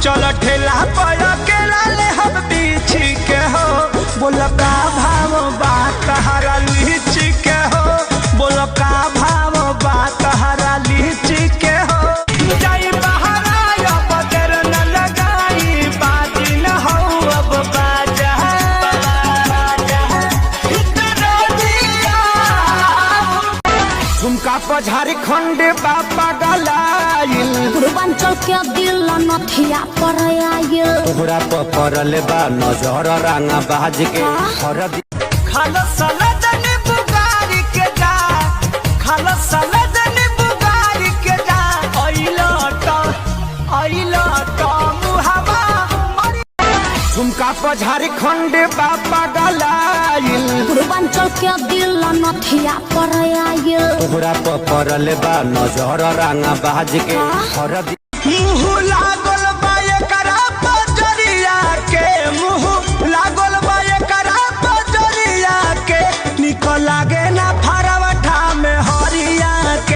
चल ठेला पर अकेला ले हम बीछी के हो बोल का भाव बात हरा लीची के हो बोल का भाव बात हरा लीची के हो जाई बहरा बदर न लगाई बाजी न हो अब बाजा झुमका पर झारखंड बापा गलाइल पूर्वांचल के दिल नथिया पर आइल तोहरा पर पड़ल बा नजर रंगा बाज के खाला सलाद ने बुगारी के जा खाला सलाद ने बुगारी के जा आइला तो मुहावा झुमका पर झारखंड बापा गलाइल पूर्वांचल के दिल नथिया पर आइल तोहरा पर पड़ल बा नजर रंगा बाज के मुँह लागल बा एकरा पजरिया के मुँह लागल बा एकरा पजरिया के निकल लागे ना